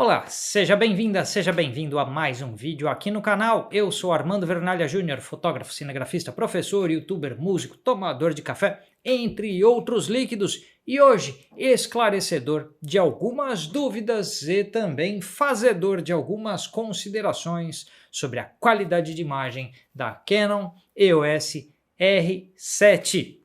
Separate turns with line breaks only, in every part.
Olá, seja bem-vinda, seja bem-vindo a mais um vídeo aqui no canal. Eu sou Armando Vernalha Júnior, fotógrafo, cinegrafista, professor, youtuber, músico, tomador de café, entre outros líquidos. E hoje, esclarecedor de algumas dúvidas e também fazedor de algumas considerações sobre a qualidade de imagem da Canon EOS R7.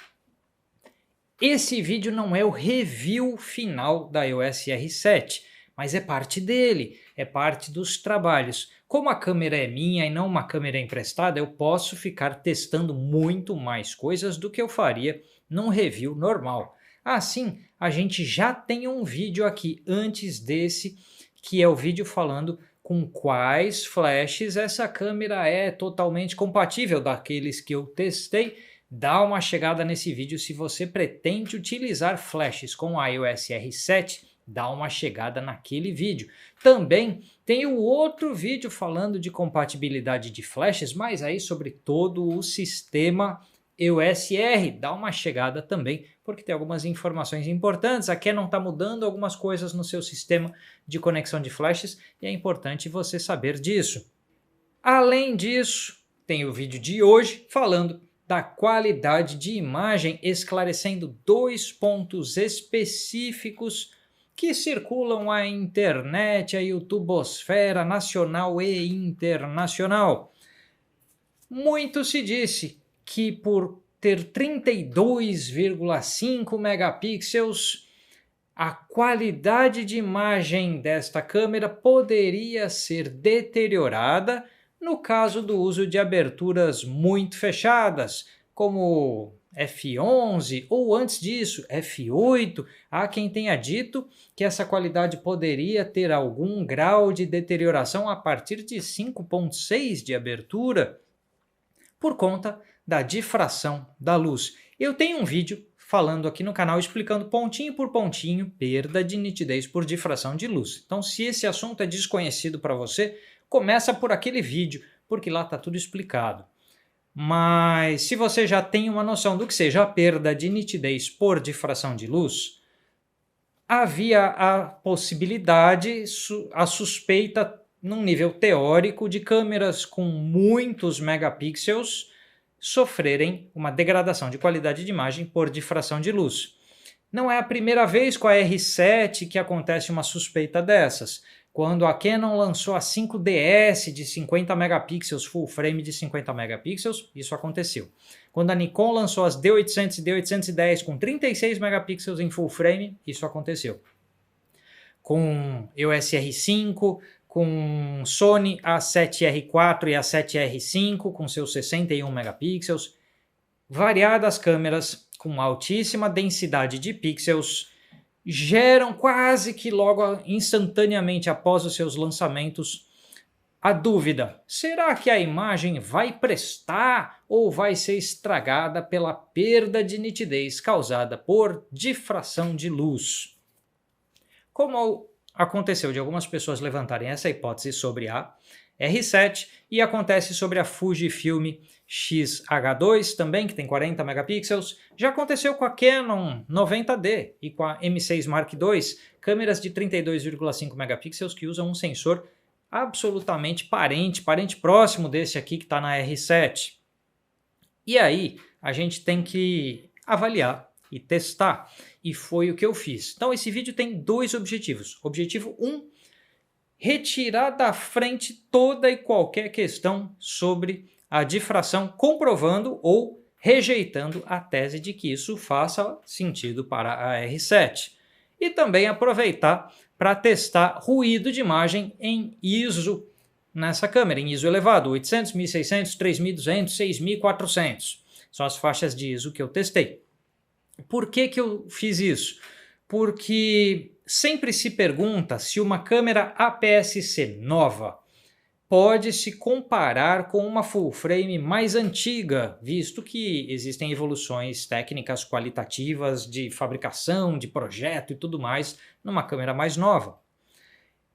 Esse vídeo não é o review final da EOS R7, mas é parte dele, é parte dos trabalhos. Como a câmera é minha e não uma câmera emprestada, eu posso ficar testando muito mais coisas do que eu faria num review normal. Assim, a gente já tem um vídeo aqui antes desse, que é o vídeo falando com quais flashes essa câmera é totalmente compatível daqueles que eu testei. Dá uma chegada nesse vídeo se você pretende utilizar flashes com a EOS R7, dá uma chegada naquele vídeo. Também tem o outro vídeo falando de compatibilidade de flashes, mas aí sobre todo o sistema EOS R, dá uma chegada também, porque tem algumas informações importantes. A Canon está mudando algumas coisas no seu sistema de conexão de flashes e é importante você saber disso. Além disso, tem o vídeo de hoje falando da qualidade de imagem, esclarecendo dois pontos específicos que circulam a internet, a youtubosfera nacional e internacional. Muito se disse que por ter 32,5 megapixels, a qualidade de imagem desta câmera poderia ser deteriorada no caso do uso de aberturas muito fechadas, como f11 ou antes disso f8, há quem tenha dito que essa qualidade poderia ter algum grau de deterioração a partir de 5.6 de abertura por conta da difração da luz. Eu tenho um vídeo falando aqui no canal explicando pontinho por pontinho perda de nitidez por difração de luz. Então, se esse assunto é desconhecido para você, começa por aquele vídeo, porque lá está tudo explicado. Mas se você já tem uma noção do que seja a perda de nitidez por difração de luz, havia a possibilidade, a suspeita num nível teórico de câmeras com muitos megapixels sofrerem uma degradação de qualidade de imagem por difração de luz. Não é a primeira vez com a R7 que acontece uma suspeita dessas. Quando a Canon lançou a 5DS de 50 megapixels, full frame de 50 megapixels, isso aconteceu. Quando a Nikon lançou as D800 e D810 com 36 megapixels em full frame, isso aconteceu. Com EOS R5, com Sony A7R4 e A7R5 com seus 61 megapixels, variadas câmeras com altíssima densidade de pixels geram quase que logo instantaneamente após os seus lançamentos a dúvida: será que a imagem vai prestar ou vai ser estragada pela perda de nitidez causada por difração de luz? Como aconteceu de algumas pessoas levantarem essa hipótese sobre a R7 e acontece sobre a Fujifilm X-H2 também, que tem 40 megapixels, já aconteceu com a Canon 90D e com a M6 Mark II, câmeras de 32,5 megapixels que usam um sensor absolutamente parente próximo desse aqui que está na R7. E aí a gente tem que avaliar e testar, e foi o que eu fiz. Então esse vídeo tem dois objetivos. Objetivo 1, retirar da frente toda e qualquer questão sobre a difração, comprovando ou rejeitando a tese de que isso faça sentido para a R7. E também aproveitar para testar ruído de imagem em ISO nessa câmera, em ISO elevado, 800, 1600, 3200, 6400. São as faixas de ISO que eu testei. Por que eu fiz isso? Porque sempre se pergunta se uma câmera APS-C nova pode se comparar com uma full frame mais antiga, visto que existem evoluções técnicas qualitativas de fabricação, de projeto e tudo mais numa câmera mais nova.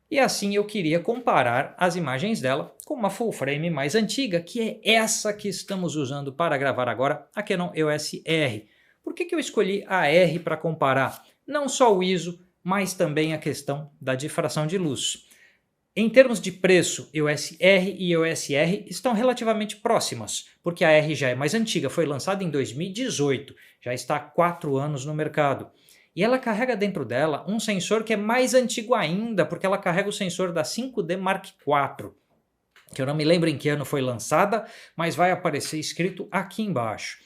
E assim eu queria comparar as imagens dela com uma full frame mais antiga, que é essa que estamos usando para gravar agora, a Canon EOS R. Por que eu escolhi a R para comparar? Não só o ISO, mas também a questão da difração de luz. Em termos de preço, EOS R e EOS R estão relativamente próximas, porque a R já é mais antiga, foi lançada em 2018, já está há 4 anos no mercado. E ela carrega dentro dela um sensor que é mais antigo ainda, porque ela carrega o sensor da 5D Mark IV, que eu não me lembro em que ano foi lançada, mas vai aparecer escrito aqui embaixo.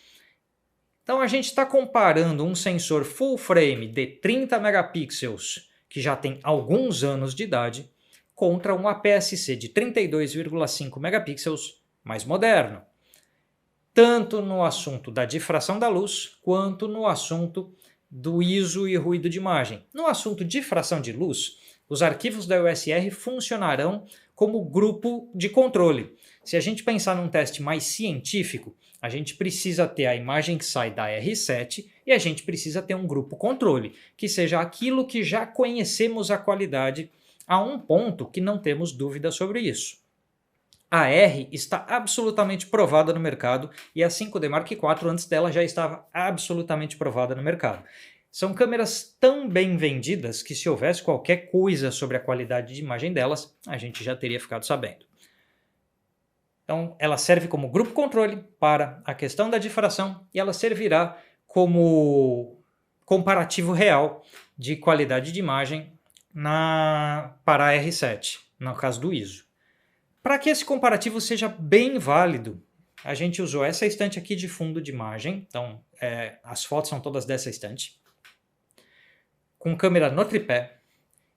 Então a gente está comparando um sensor full frame de 30 megapixels, que já tem alguns anos de idade, contra um APS-C de 32,5 megapixels mais moderno, tanto no assunto da difração da luz, quanto no assunto do ISO e ruído de imagem. No assunto difração de luz, os arquivos da EOS R funcionarão como grupo de controle. Se a gente pensar num teste mais científico, a gente precisa ter a imagem que sai da R7 e a gente precisa ter um grupo controle, que seja aquilo que já conhecemos a qualidade a um ponto que não temos dúvida sobre isso. A R está absolutamente provada no mercado e a 5D Mark IV antes dela já estava absolutamente provada no mercado. São câmeras tão bem vendidas que se houvesse qualquer coisa sobre a qualidade de imagem delas, a gente já teria ficado sabendo. Então ela serve como grupo controle para a questão da difração e ela servirá como comparativo real de qualidade de imagem para a R7, no caso do ISO. Para que esse comparativo seja bem válido, a gente usou essa estante aqui de fundo de imagem, então as fotos são todas dessa estante, com câmera no tripé,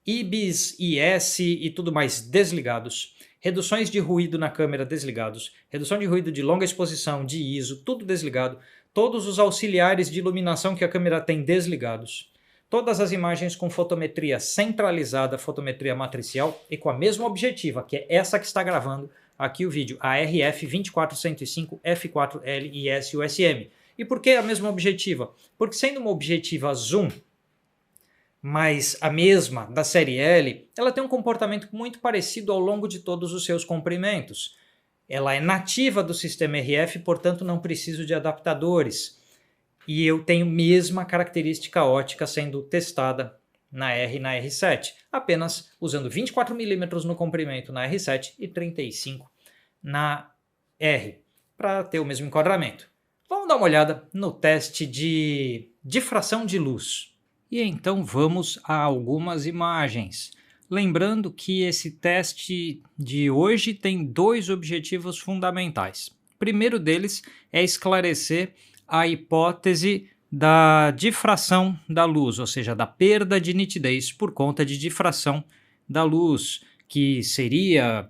IBIS, IS e tudo mais desligados, reduções de ruído na câmera desligados, redução de ruído de longa exposição, de ISO, tudo desligado, todos os auxiliares de iluminação que a câmera tem desligados, todas as imagens com fotometria centralizada, fotometria matricial e com a mesma objetiva, que é essa que está gravando aqui o vídeo, a RF24105 F4L IS USM. E por que a mesma objetiva? Porque sendo uma objetiva zoom, mas a mesma da série L, ela tem um comportamento muito parecido ao longo de todos os seus comprimentos. Ela é nativa do sistema RF, portanto não preciso de adaptadores. E eu tenho mesma característica ótica sendo testada na R e na R7, apenas usando 24mm no comprimento na R7 e 35 na R, para ter o mesmo enquadramento. Vamos dar uma olhada no teste de difração de luz. E então vamos a algumas imagens. Lembrando que esse teste de hoje tem 2 objetivos fundamentais. O primeiro deles é esclarecer a hipótese da difração da luz, ou seja, da perda de nitidez por conta de difração da luz, que seria,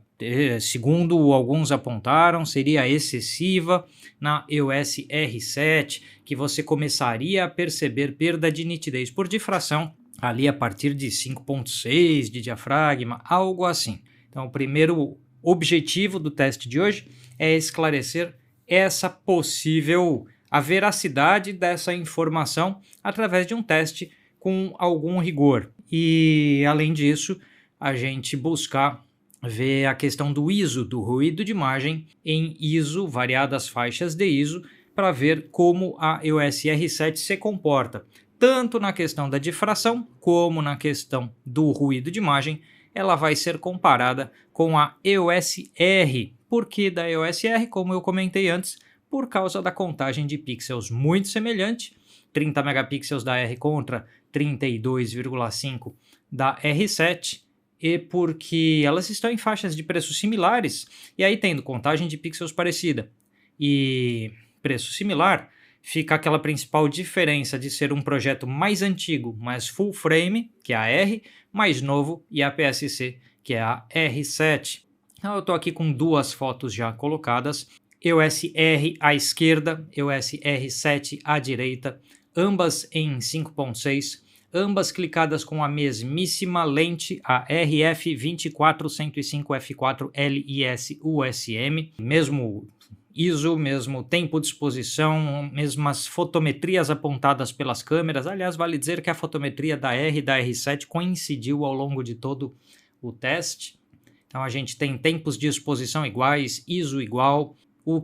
segundo alguns apontaram, seria excessiva na EOS R7, que você começaria a perceber perda de nitidez por difração ali a partir de 5.6 de diafragma, algo assim. Então o primeiro objetivo do teste de hoje é esclarecer essa possível a veracidade dessa informação através de um teste com algum rigor. E, além disso, a gente buscar ver a questão do ISO, do ruído de imagem em ISO, variadas faixas de ISO, para ver como a EOS R7 se comporta, tanto na questão da difração como na questão do ruído de imagem. Ela vai ser comparada com a EOS R. Por que da EOS R? Como eu comentei antes, por causa da contagem de pixels muito semelhante, 30 megapixels da R contra 32,5 da R7, e porque elas estão em faixas de preços similares, e aí tendo contagem de pixels parecida e preço similar, fica aquela principal diferença de ser um projeto mais antigo, mais full frame, que é a R, mais novo e a APS-C, que é a R7. Então eu estou aqui com 2 fotos já colocadas, EOS R à esquerda, EOS R7 à direita, ambas em 5.6, ambas clicadas com a mesmíssima lente, a RF24105 F4 LIS USM, mesmo ISO, mesmo tempo de exposição, mesmas fotometrias apontadas pelas câmeras. Aliás, vale dizer que a fotometria da R e da R7 coincidiu ao longo de todo o teste. Então a gente tem tempos de exposição iguais, ISO igual,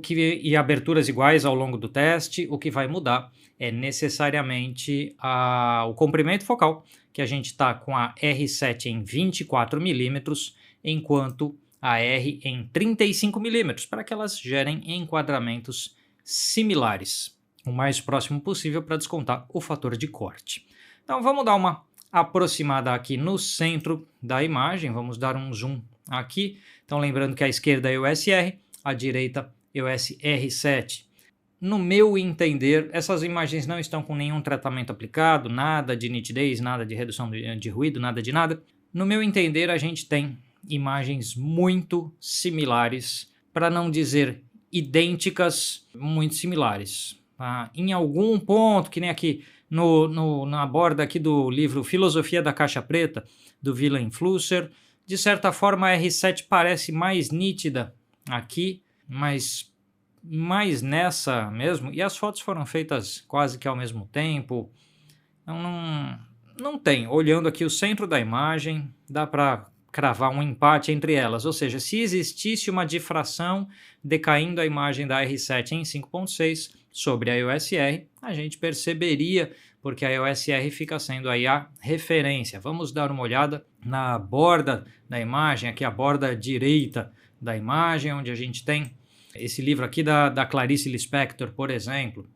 e aberturas iguais ao longo do teste. O que vai mudar é necessariamente o comprimento focal, que a gente está com a R7 em 24mm, enquanto a R em 35mm, para que elas gerem enquadramentos similares, o mais próximo possível para descontar o fator de corte. Então vamos dar uma aproximada aqui no centro da imagem, vamos dar um zoom aqui. Então lembrando que à esquerda é o EOS R, à direita EOS R7. No meu entender, essas imagens não estão com nenhum tratamento aplicado, nada de nitidez, nada de redução de ruído, nada de nada. No meu entender, a gente tem imagens muito similares, para não dizer idênticas, muito similares. Em algum ponto, que nem aqui na borda aqui do livro Filosofia da Caixa Preta, do Willem Flusser, de certa forma a R7 parece mais nítida aqui, mas mais nessa mesmo, e as fotos foram feitas quase que ao mesmo tempo. Então não tem, olhando aqui o centro da imagem, dá para cravar um empate entre elas, ou seja, se existisse uma difração decaindo a imagem da R7 em 5.6 sobre a EOS R, a gente perceberia, porque a EOS R fica sendo aí a referência. Vamos dar uma olhada na borda da imagem, aqui a borda direita da imagem, onde a gente tem esse livro aqui da Clarice Lispector, por exemplo.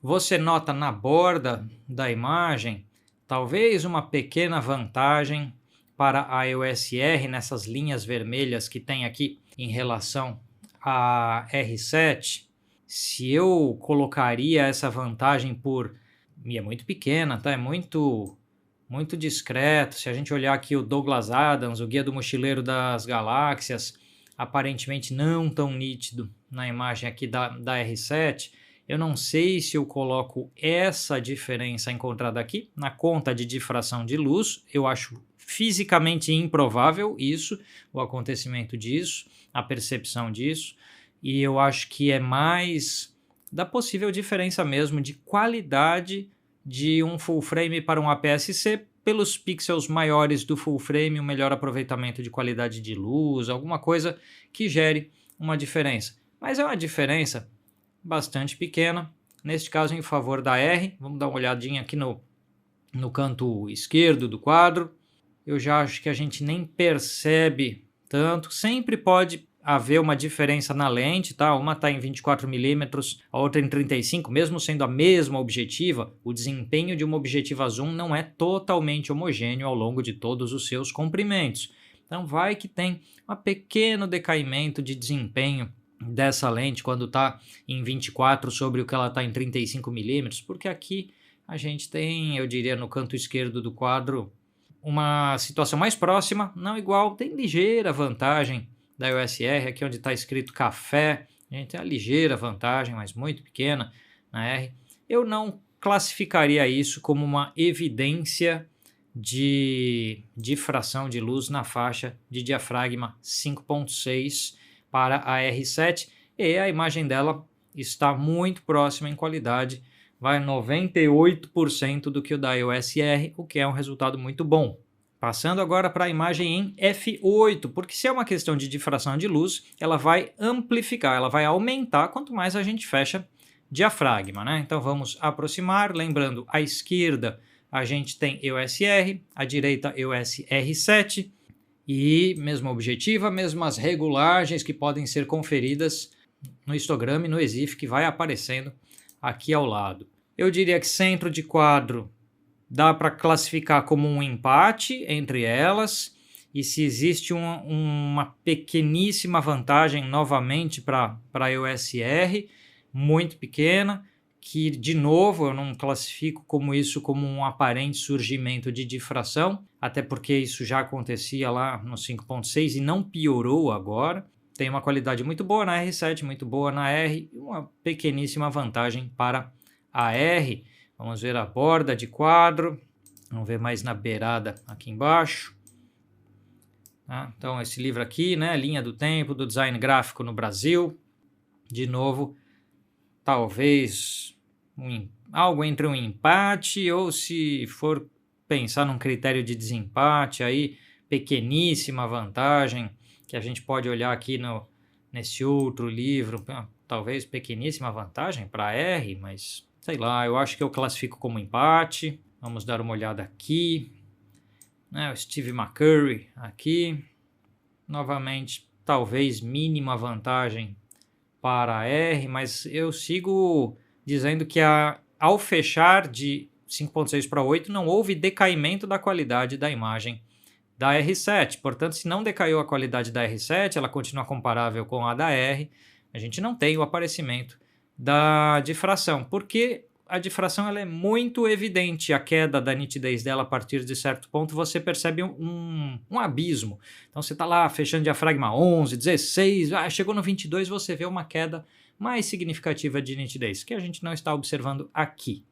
Você nota na borda da imagem talvez uma pequena vantagem para a EOS R nessas linhas vermelhas que tem aqui em relação à R7. Se eu colocaria essa vantagem e é muito pequena, tá? É muito discreto. Se a gente olhar aqui o Douglas Adams, o Guia do Mochileiro das Galáxias, aparentemente não tão nítido na imagem aqui da R7, eu não sei se eu coloco essa diferença encontrada aqui na conta de difração de luz. Eu acho fisicamente improvável isso, o acontecimento disso, a percepção disso, e eu acho que é mais da possível diferença mesmo de qualidade de um full frame para um APS-C, pelos pixels maiores do full frame, um melhor aproveitamento de qualidade de luz, alguma coisa que gere uma diferença. Mas é uma diferença bastante pequena, neste caso em favor da R. Vamos dar uma olhadinha aqui no canto esquerdo do quadro. Eu já acho que a gente nem percebe tanto, sempre pode haver uma diferença na lente, tá? Uma está em 24mm, a outra em 35, mesmo sendo a mesma objetiva, o desempenho de uma objetiva zoom não é totalmente homogêneo ao longo de todos os seus comprimentos. Então vai que tem um pequeno decaimento de desempenho dessa lente quando está em 24 sobre o que ela está em 35mm, porque aqui a gente tem, eu diria, no canto esquerdo do quadro, uma situação mais próxima, não igual, tem ligeira vantagem da EOS R, aqui onde está escrito café, a gente tem uma ligeira vantagem, mas muito pequena na R. Eu não classificaria isso como uma evidência de difração de luz na faixa de diafragma 5.6 para a R7, e a imagem dela está muito próxima em qualidade, vai 98% do que o da EOS R, o que é um resultado muito bom. Passando agora para a imagem em f8, porque se é uma questão de difração de luz, ela vai amplificar, ela vai aumentar quanto mais a gente fecha diafragma, né? Então vamos aproximar, lembrando, à esquerda a gente tem EOS R, à direita EOS R7, e mesma objetiva, mesmas regulagens que podem ser conferidas no histograma e no EXIF que vai aparecendo aqui ao lado. Eu diria que centro de quadro dá para classificar como um empate entre elas, e se existe uma pequeníssima vantagem novamente para a EOS R, muito pequena, que de novo eu não classifico como isso como um aparente surgimento de difração, até porque isso já acontecia lá no 5.6 e não piorou agora. Tem uma qualidade muito boa na R7, muito boa na R, e uma pequeníssima vantagem para a R. Vamos ver a borda de quadro, vamos ver mais na beirada aqui embaixo. Então esse livro aqui, né, Linha do Tempo do Design Gráfico no Brasil. De novo, talvez algo entre um empate, ou se for pensar num critério de desempate, aí pequeníssima vantagem, que a gente pode olhar aqui nesse outro livro, talvez pequeníssima vantagem para R, mas sei lá, eu acho que eu classifico como empate. Vamos dar uma olhada aqui. né? O Steve McCurry aqui, novamente, talvez mínima vantagem para a R, mas eu sigo dizendo que ao fechar de 5.6 para 8 não houve decaimento da qualidade da imagem da R7, portanto, se não decaiu a qualidade da R7, ela continua comparável com a da R, a gente não tem o aparecimento da difração, porque a difração ela é muito evidente, a queda da nitidez dela a partir de certo ponto, você percebe um abismo. Então você está lá fechando diafragma 11, 16, chegou no 22, você vê uma queda mais significativa de nitidez, que a gente não está observando aqui.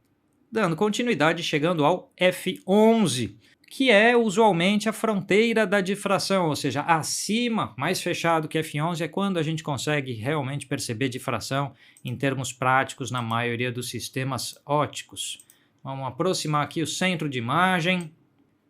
Dando continuidade, chegando ao F11, que é usualmente a fronteira da difração, ou seja, acima, mais fechado que F11, é quando a gente consegue realmente perceber difração em termos práticos na maioria dos sistemas ópticos. Vamos aproximar aqui o centro de imagem,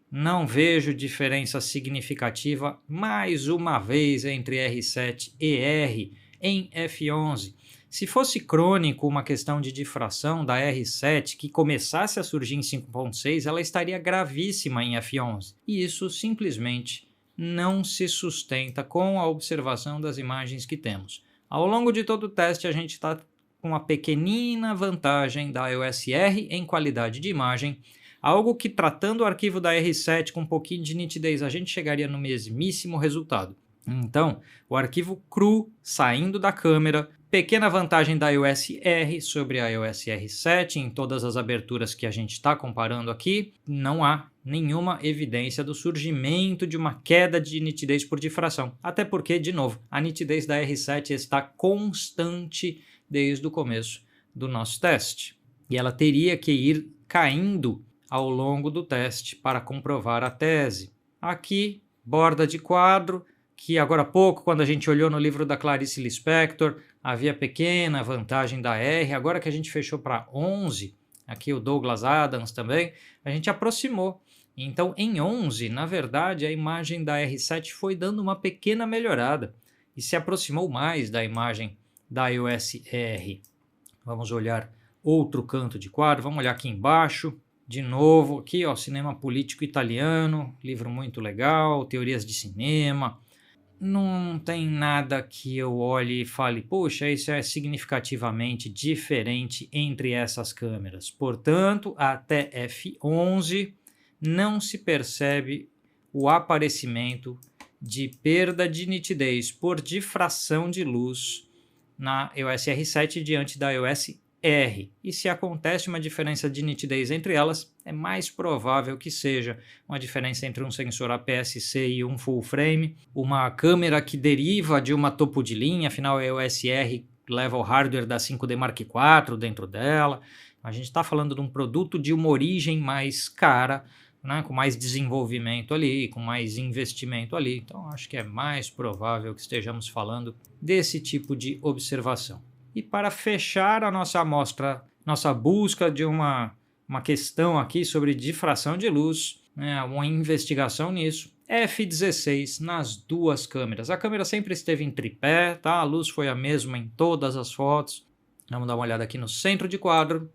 não vejo diferença significativa mais uma vez entre R7 e R em F11. Se fosse crônico uma questão de difração da R7 que começasse a surgir em 5.6, ela estaria gravíssima em F11. E isso simplesmente não se sustenta com a observação das imagens que temos. Ao longo de todo o teste, a gente está com uma pequenina vantagem da EOS R em qualidade de imagem, algo que, tratando o arquivo da R7 com um pouquinho de nitidez, a gente chegaria no mesmíssimo resultado. Então, o arquivo cru saindo da câmera, pequena vantagem da EOS R sobre a EOS R7 em todas as aberturas que a gente está comparando aqui, não há nenhuma evidência do surgimento de uma queda de nitidez por difração. Até porque, de novo, a nitidez da R7 está constante desde o começo do nosso teste. E ela teria que ir caindo ao longo do teste para comprovar a tese. Aqui, borda de quadro, que agora há pouco, quando a gente olhou no livro da Clarice Lispector, havia pequena vantagem da R, agora que a gente fechou para 11, aqui o Douglas Adams também, a gente aproximou. Então, em 11, na verdade, a imagem da R7 foi dando uma pequena melhorada e se aproximou mais da imagem da EOS R. Vamos olhar outro canto de quadro, vamos olhar aqui embaixo. De novo, aqui, ó, Cinema Político Italiano, livro muito legal, teorias de cinema. Não tem nada que eu olhe e fale, poxa, isso é significativamente diferente entre essas câmeras. Portanto, até F11 não se percebe o aparecimento de perda de nitidez por difração de luz na EOS R7 diante da EOS R. E se acontece uma diferença de nitidez entre elas, é mais provável que seja uma diferença entre um sensor APS-C e um full frame, uma câmera que deriva de uma topo de linha, afinal a EOS R leva o hardware da 5D Mark IV dentro dela. A gente está falando de um produto de uma origem mais cara, né, com mais desenvolvimento ali, com mais investimento ali. Então acho que é mais provável que estejamos falando desse tipo de observação. E para fechar a nossa amostra, nossa busca de uma questão aqui sobre difração de luz, né, uma investigação nisso, F16 nas duas câmeras. A câmera sempre esteve em tripé, tá? A luz foi a mesma em todas as fotos. Vamos dar uma olhada aqui no centro de quadro.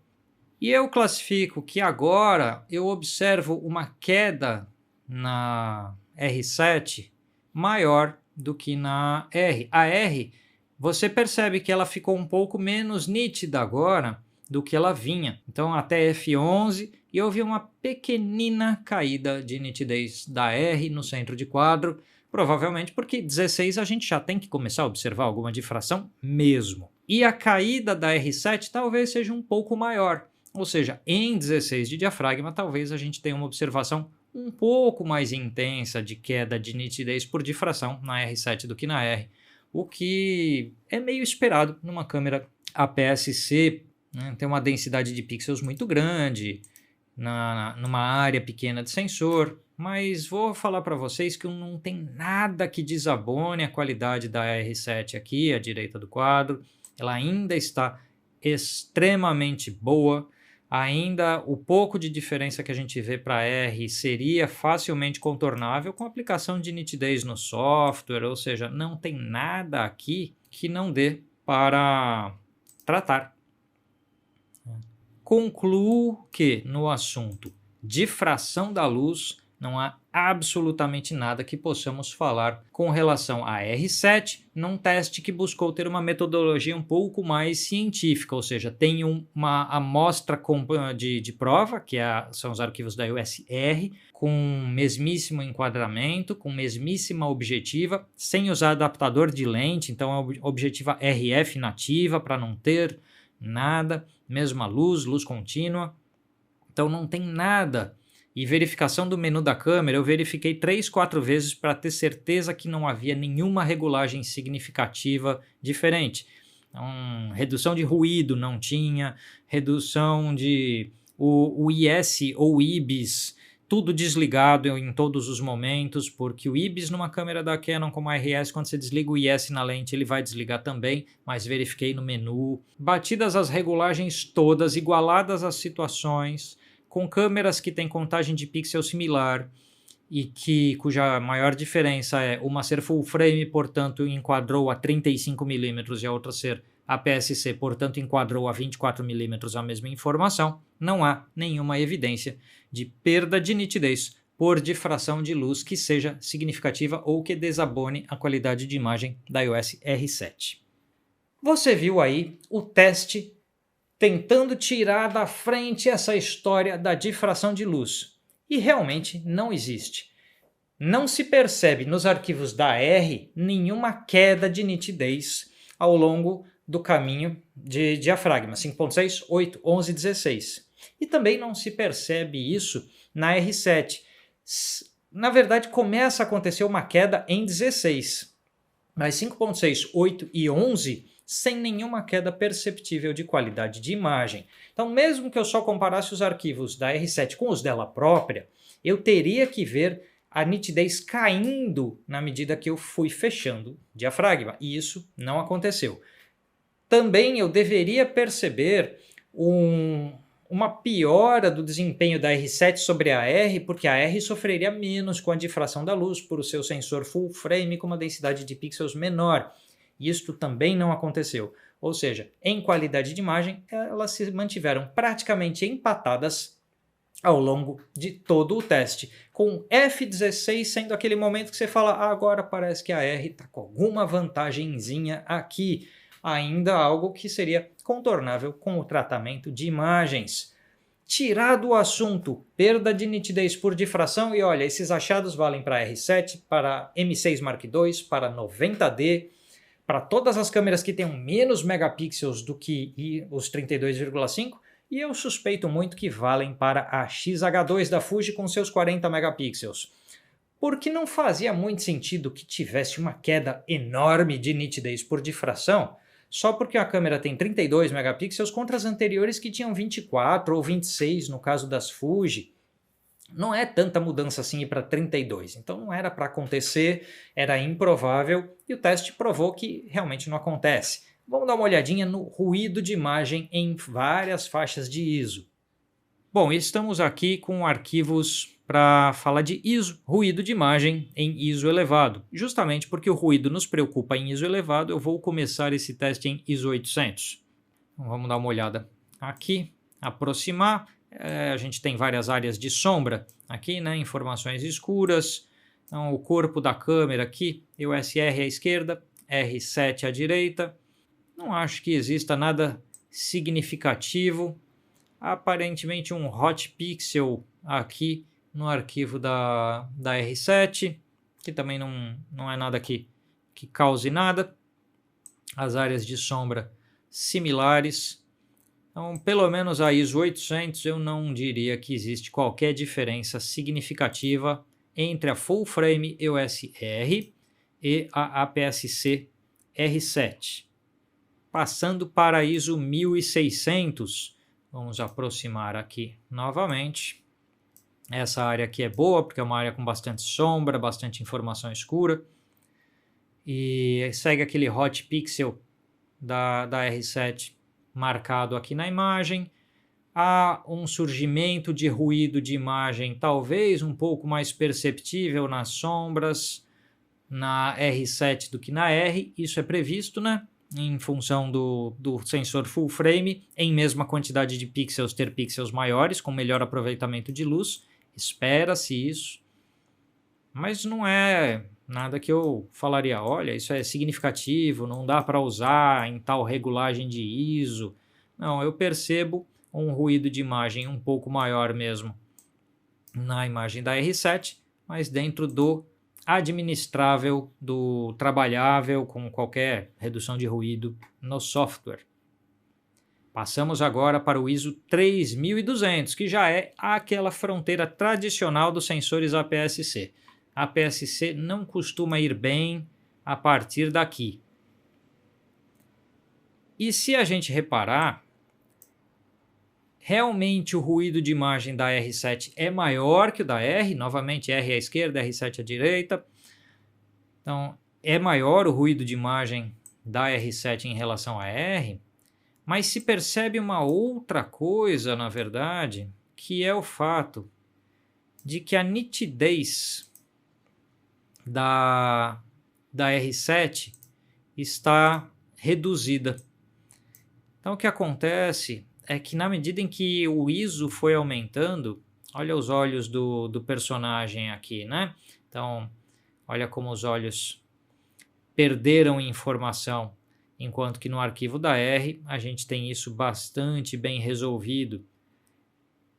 E eu classifico que agora eu observo uma queda na R7 maior do que na R. A R, você percebe que ela ficou um pouco menos nítida agora do que ela vinha. Então até F11 e houve uma pequenina caída de nitidez da R no centro de quadro, provavelmente porque 16 a gente já tem que começar a observar alguma difração mesmo. E a caída da R7 talvez seja um pouco maior, ou seja, em 16 de diafragma talvez a gente tenha uma observação um pouco mais intensa de queda de nitidez por difração na R7 do que na R. O que é meio esperado numa câmera APS-C, né? Tem uma densidade de pixels muito grande, numa área pequena de sensor, mas vou falar para vocês que não tem nada que desabone a qualidade da R7 aqui, à direita do quadro, ela ainda está extremamente boa, ainda o pouco de diferença que a gente vê para R seria facilmente contornável com a aplicação de nitidez no software, ou seja, não tem nada aqui que não dê para tratar. Concluo que no assunto difração da luz não há absolutamente nada que possamos falar com relação à R7 num teste que buscou ter uma metodologia um pouco mais científica, ou seja, tem uma amostra de prova, que são os arquivos da USR, com mesmíssimo enquadramento, com mesmíssima objetiva, sem usar adaptador de lente, então é objetiva RF nativa para não ter nada, mesma luz contínua, então não tem nada. E verificação do menu da câmera, eu verifiquei 3, 4 vezes para ter certeza que não havia nenhuma regulagem significativa diferente. Então, redução de ruído não tinha, redução de o IS ou IBIS, tudo desligado em todos os momentos, porque o IBIS numa câmera da Canon como a RS, quando você desliga o IS na lente, ele vai desligar também, mas verifiquei no menu. Batidas as regulagens todas, igualadas às situações, com câmeras que têm contagem de pixel similar e cuja maior diferença é uma ser full frame, portanto enquadrou a 35mm e a outra ser APS-C, portanto enquadrou a 24mm a mesma informação, não há nenhuma evidência de perda de nitidez por difração de luz que seja significativa ou que desabone a qualidade de imagem da EOS R7. Você viu aí o teste tentando tirar da frente essa história da difração de luz. E realmente não existe. Não se percebe nos arquivos da R nenhuma queda de nitidez ao longo do caminho de diafragma 5.6, 8, 11, 16. E também não se percebe isso na R7. Na verdade, começa a acontecer uma queda em 16. Mas 5.6, 8 e 11 sem nenhuma queda perceptível de qualidade de imagem. Então, mesmo que eu só comparasse os arquivos da R7 com os dela própria, eu teria que ver a nitidez caindo na medida que eu fui fechando o diafragma, e isso não aconteceu. Também eu deveria perceber uma piora do desempenho da R7 sobre a R, porque a R sofreria menos com a difração da luz por o seu sensor full frame com uma densidade de pixels menor. Isto também não aconteceu. Ou seja, em qualidade de imagem, elas se mantiveram praticamente empatadas ao longo de todo o teste, com F16 sendo aquele momento que você fala, agora parece que a R está com alguma vantagenzinha aqui, ainda algo que seria contornável com o tratamento de imagens. Tirado o assunto, perda de nitidez por difração, e olha, esses achados valem para R7, para M6 Mark II, para 90D, para todas as câmeras que tenham menos megapixels do que os 32,5, e eu suspeito muito que valem para a XH2 da Fuji com seus 40 megapixels. Porque não fazia muito sentido que tivesse uma queda enorme de nitidez por difração, só porque a câmera tem 32 megapixels contra as anteriores que tinham 24 ou 26 no caso das Fuji. Não é tanta mudança assim para 32, então não era para acontecer, era improvável e o teste provou que realmente não acontece. Vamos dar uma olhadinha no ruído de imagem em várias faixas de ISO. Bom, estamos aqui com arquivos para falar de ISO, ruído de imagem em ISO elevado. Justamente porque o ruído nos preocupa em ISO elevado, eu vou começar esse teste em ISO 800. Então, vamos dar uma olhada aqui, aproximar. A gente tem várias áreas de sombra aqui, né? Informações escuras. Então, o corpo da câmera aqui, EOS R à esquerda, R7 à direita. Não acho que exista nada significativo. Aparentemente um hot pixel aqui no arquivo da R7, que também não é nada que cause nada. As áreas de sombra similares. Então, pelo menos a ISO 800 eu não diria que existe qualquer diferença significativa entre a Full Frame EOS R e a APS-C R7. Passando para a ISO 1600, vamos aproximar aqui novamente. Essa área aqui é boa porque é uma área com bastante sombra, bastante informação escura. E segue aquele hot pixel da R7 marcado aqui na imagem. Há um surgimento de ruído de imagem talvez um pouco mais perceptível nas sombras na R7 do que na R. Isso é previsto, né? Em função do sensor full frame, em mesma quantidade de pixels, ter pixels maiores, com melhor aproveitamento de luz. Espera-se isso. mas não é nada que eu falaria, olha, isso é significativo, não dá para usar em tal regulagem de ISO. Não, eu percebo um ruído de imagem um pouco maior mesmo na imagem da R7, mas dentro do administrável, do trabalhável com qualquer redução de ruído no software. Passamos agora para o ISO 3200, que já é aquela fronteira tradicional dos sensores APS-C. APS-C não costuma ir bem a partir daqui. E se a gente reparar, realmente o ruído de imagem da R7 é maior que o da R, novamente R à esquerda, R7 à direita. Então, é maior o ruído de imagem da R7 em relação à R, mas se percebe uma outra coisa, na verdade, que é o fato de que a nitidez da R7 está reduzida. Então, o que acontece é que na medida em que o ISO foi aumentando, olha os olhos do personagem aqui, né? Então, olha como os olhos perderam informação, enquanto que no arquivo da R a gente tem isso bastante bem resolvido.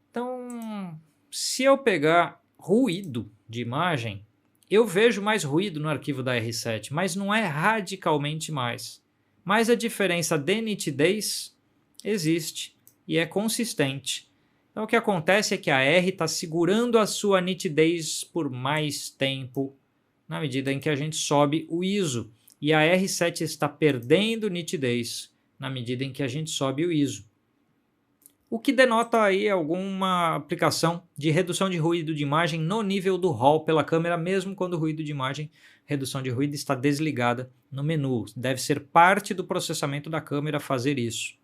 Então, se eu pegar ruído de imagem, eu vejo mais ruído no arquivo da R7, mas não é radicalmente mais. Mas a diferença de nitidez existe e é consistente. Então, o que acontece é que a R está segurando a sua nitidez por mais tempo, na medida em que a gente sobe o ISO. E a R7 está perdendo nitidez na medida em que a gente sobe o ISO. O que denota aí alguma aplicação de redução de ruído de imagem no nível do RAW pela câmera, mesmo quando o ruído de imagem, redução de ruído, está desligada no menu. Deve ser parte do processamento da câmera fazer isso.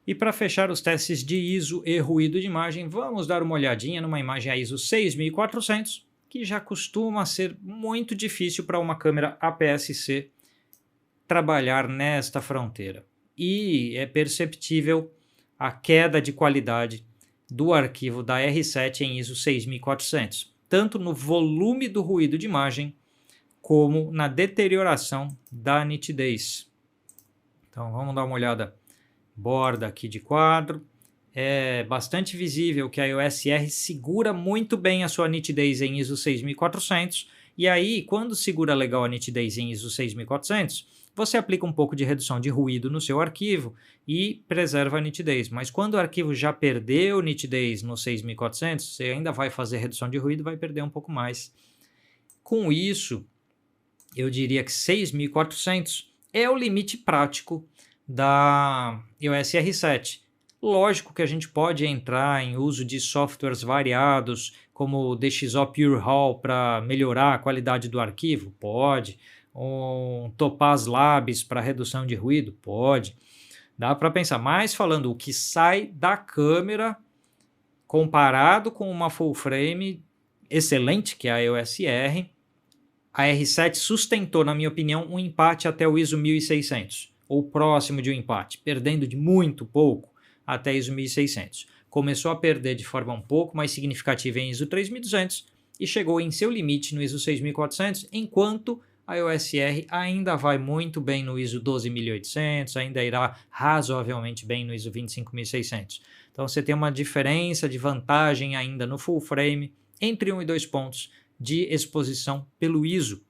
E para fechar os testes de ISO e ruído de imagem, vamos dar uma olhadinha numa imagem a ISO 6400, que já costuma ser muito difícil para uma câmera APS-C trabalhar nesta fronteira. E é perceptível a queda de qualidade do arquivo da R7 em ISO 6400, tanto no volume do ruído de imagem, como na deterioração da nitidez. Então vamos dar uma olhada, borda aqui de quadro. É bastante visível que a EOS R segura muito bem a sua nitidez em ISO 6400, e aí quando segura legal a nitidez em ISO 6400, você aplica um pouco de redução de ruído no seu arquivo e preserva a nitidez. Mas quando o arquivo já perdeu nitidez no 6400, você ainda vai fazer redução de ruído e vai perder um pouco mais. Com isso, eu diria que 6400 é o limite prático da EOS R7. Lógico que a gente pode entrar em uso de softwares variados, como o DxO Pure RAW para melhorar a qualidade do arquivo? Pode. Um Topaz Labs para redução de ruído? Pode. Dá para pensar, mas falando o que sai da câmera comparado com uma full frame excelente, que é a EOS R, a R7 sustentou, na minha opinião, um empate até o ISO 1600, ou próximo de um empate, perdendo de muito pouco até ISO 1600. Começou a perder de forma um pouco mais significativa em ISO 3200 e chegou em seu limite no ISO 6400, enquanto a EOS R ainda vai muito bem no ISO 12800, ainda irá razoavelmente bem no ISO 25600. Então você tem uma diferença de vantagem ainda no full frame entre 1 e 2 pontos de exposição pelo ISO.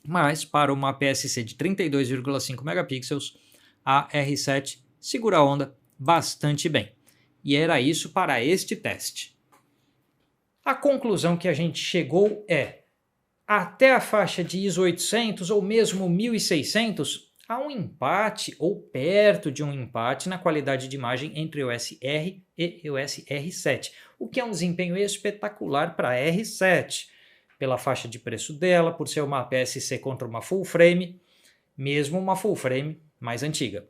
Mas para uma APS-C de 32,5 megapixels, a R7 segura a onda bastante bem. E era isso para este teste. A conclusão que a gente chegou é: até a faixa de ISO 800 ou mesmo 1600, há um empate ou perto de um empate na qualidade de imagem entre EOS R e EOS R7, o que é um desempenho espetacular para a R7, pela faixa de preço dela, por ser uma APS-C contra uma full frame, mesmo uma full frame mais antiga.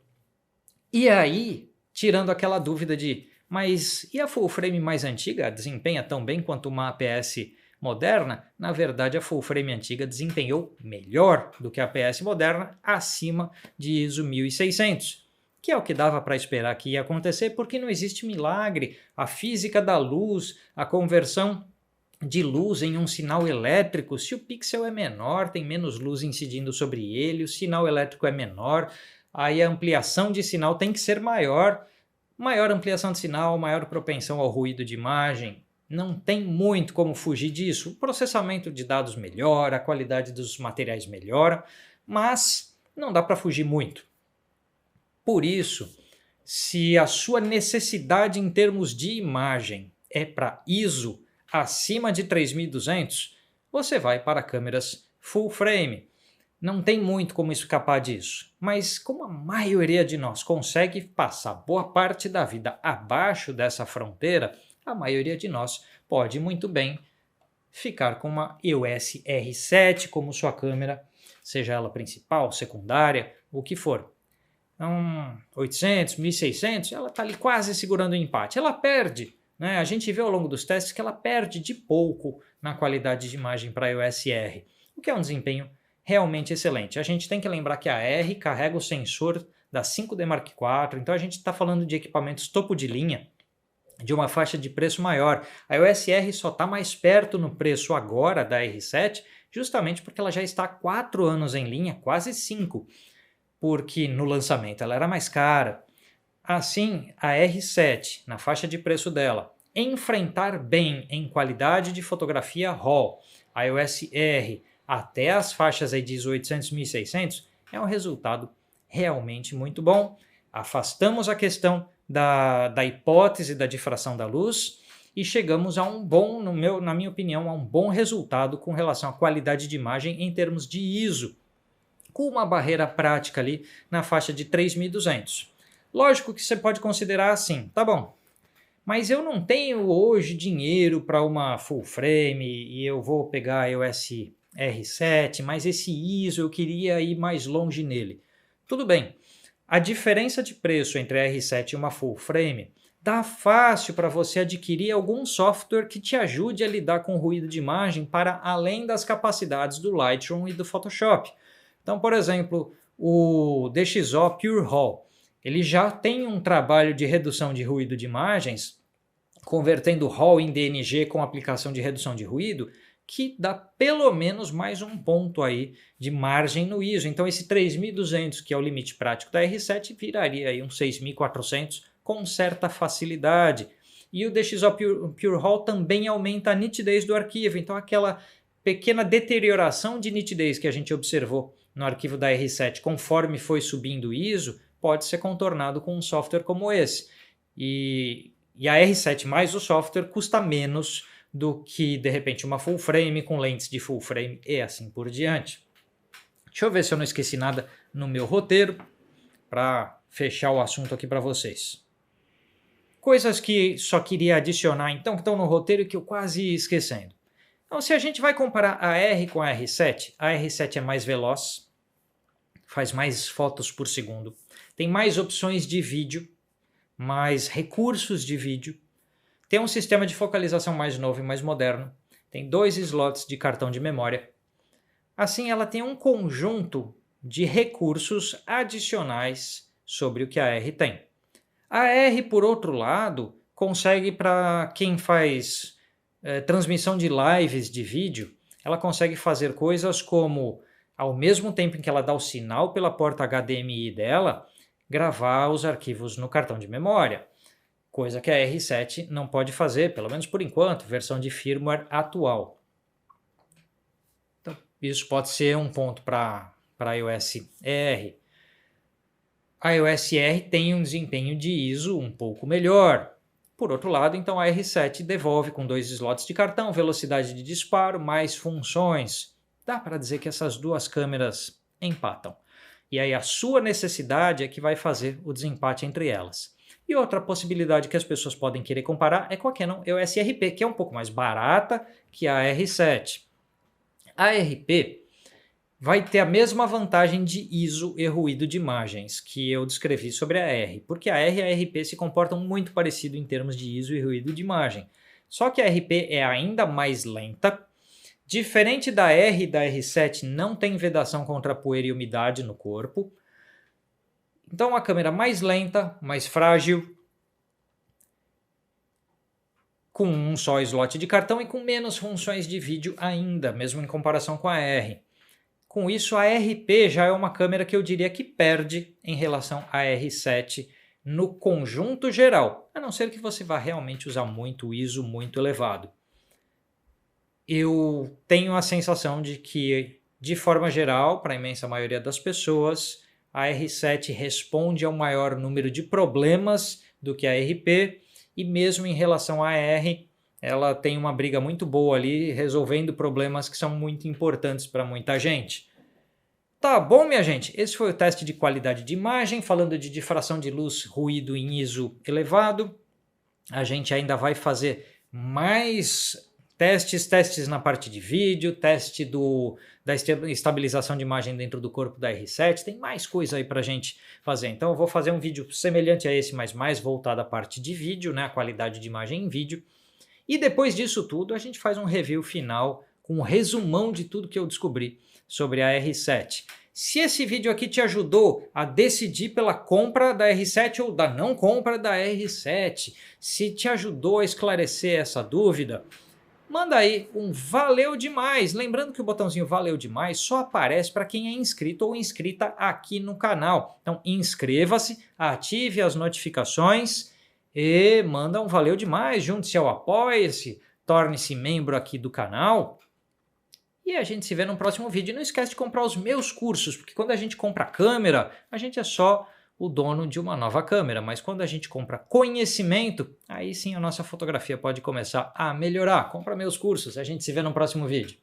E aí, tirando aquela dúvida de, mas e a full frame mais antiga desempenha tão bem quanto uma APS moderna? Na verdade, a full frame antiga desempenhou melhor do que a APS moderna acima de ISO 1600, que é o que dava para esperar que ia acontecer, porque não existe milagre. A física da luz, a conversão de luz em um sinal elétrico, se o pixel é menor, tem menos luz incidindo sobre ele, o sinal elétrico é menor, aí a ampliação de sinal tem que ser maior. Maior ampliação de sinal, maior propensão ao ruído de imagem. Não tem muito como fugir disso. O processamento de dados melhora, a qualidade dos materiais melhora, mas não dá para fugir muito. Por isso, se a sua necessidade em termos de imagem é para ISO acima de 3200, você vai para câmeras full frame. Não tem muito como escapar disso, mas como a maioria de nós consegue passar boa parte da vida abaixo dessa fronteira, a maioria de nós pode muito bem ficar com uma EOS R7 como sua câmera, seja ela principal, secundária, o que for. Então, 800, 1600, ela está ali quase segurando o empate. Ela perde, né? A gente vê ao longo dos testes que ela perde de pouco na qualidade de imagem para a EOS R, o que é um desempenho realmente excelente. A gente tem que lembrar que a R carrega o sensor da 5D Mark IV, então a gente está falando de equipamentos topo de linha, de uma faixa de preço maior. A EOS R só está mais perto no preço agora da R7, justamente porque ela já está há 4 anos em linha, quase 5, porque no lançamento ela era mais cara. Assim, a R7, na faixa de preço dela, enfrentar bem em qualidade de fotografia RAW, a EOS R, até as faixas aí de 1800, 1600, é um resultado realmente muito bom. Afastamos a questão da hipótese da difração da luz e chegamos a um bom, na minha opinião, a um bom resultado com relação à qualidade de imagem em termos de ISO, com uma barreira prática ali na faixa de 3200. Lógico que você pode considerar assim, tá bom, mas eu não tenho hoje dinheiro para uma full frame e eu vou pegar a EOS R7, mas esse ISO eu queria ir mais longe nele. Tudo bem, a diferença de preço entre a R7 e uma full frame dá fácil para você adquirir algum software que te ajude a lidar com ruído de imagem para além das capacidades do Lightroom e do Photoshop. Então, por exemplo, o DxO Pure RAW, ele já tem um trabalho de redução de ruído de imagens, convertendo RAW em DNG com aplicação de redução de ruído, que dá pelo menos mais um ponto aí de margem no ISO. Então esse 3200, que é o limite prático da R7, viraria aí um 6400 com certa facilidade. E o DxO Pure RAW também aumenta a nitidez do arquivo, então aquela pequena deterioração de nitidez que a gente observou no arquivo da R7 conforme foi subindo o ISO, pode ser contornado com um software como esse. E a R7 mais o software custa menos do que, de repente, uma full frame com lentes de full frame e assim por diante. Deixa eu ver se eu não esqueci nada no meu roteiro para fechar o assunto aqui para vocês. Coisas que só queria adicionar, então, que estão no roteiro e que eu quase ia esquecendo. Então, se a gente vai comparar a R com a R7 é mais veloz, faz mais fotos por segundo, tem mais opções de vídeo, mais recursos de vídeo, tem um sistema de focalização mais novo e mais moderno, tem 2 slots de cartão de memória. Assim, ela tem um conjunto de recursos adicionais sobre o que a R tem. A R, por outro lado, consegue, para quem faz transmissão de lives de vídeo, ela consegue fazer coisas como, ao mesmo tempo em que ela dá o sinal pela porta HDMI dela, gravar os arquivos no cartão de memória. Coisa que a R7 não pode fazer, pelo menos por enquanto, versão de firmware atual. Então, isso pode ser um ponto para a EOS R. A EOS R tem um desempenho de ISO um pouco melhor. Por outro lado, então a R7 devolve com 2 slots de cartão, velocidade de disparo, mais funções. Dá para dizer que essas duas câmeras empatam. E aí a sua necessidade é que vai fazer o desempate entre elas. E outra possibilidade que as pessoas podem querer comparar é com a Canon EOS RP, que é um pouco mais barata que a R7. A RP vai ter a mesma vantagem de ISO e ruído de imagens que eu descrevi sobre a R, porque a R e a RP se comportam muito parecido em termos de ISO e ruído de imagem. Só que a RP é ainda mais lenta, diferente da R e da R7, não tem vedação contra poeira e umidade no corpo. Então, uma câmera mais lenta, mais frágil, com um só slot de cartão e com menos funções de vídeo ainda, mesmo em comparação com a R. Com isso, a RP já é uma câmera que eu diria que perde em relação à R7 no conjunto geral, a não ser que você vá realmente usar muito ISO muito elevado. Eu tenho a sensação de que, de forma geral, para a imensa maioria das pessoas, a R7 responde ao maior número de problemas do que a RP, e mesmo em relação à R, ela tem uma briga muito boa ali, resolvendo problemas que são muito importantes para muita gente. Tá bom, minha gente? Esse foi o teste de qualidade de imagem, falando de difração de luz, ruído em ISO elevado. A gente ainda vai fazer mais testes na parte de vídeo, teste da estabilização de imagem dentro do corpo da R7, tem mais coisa aí para a gente fazer. Então eu vou fazer um vídeo semelhante a esse, mas mais voltado à parte de vídeo, né, a qualidade de imagem em vídeo. E depois disso tudo a gente faz um review final com um resumão de tudo que eu descobri sobre a R7. Se esse vídeo aqui te ajudou a decidir pela compra da R7 ou da não compra da R7, se te ajudou a esclarecer essa dúvida, manda aí um valeu demais. Lembrando que o botãozinho valeu demais só aparece para quem é inscrito ou inscrita aqui no canal. Então inscreva-se, ative as notificações e manda um valeu demais, junte-se ao Apoia-se, torne-se membro aqui do canal. E a gente se vê no próximo vídeo. Não esquece de comprar os meus cursos, porque quando a gente compra câmera, a gente é só o dono de uma nova câmera, mas quando a gente compra conhecimento, aí sim a nossa fotografia pode começar a melhorar. Compra meus cursos, a gente se vê no próximo vídeo.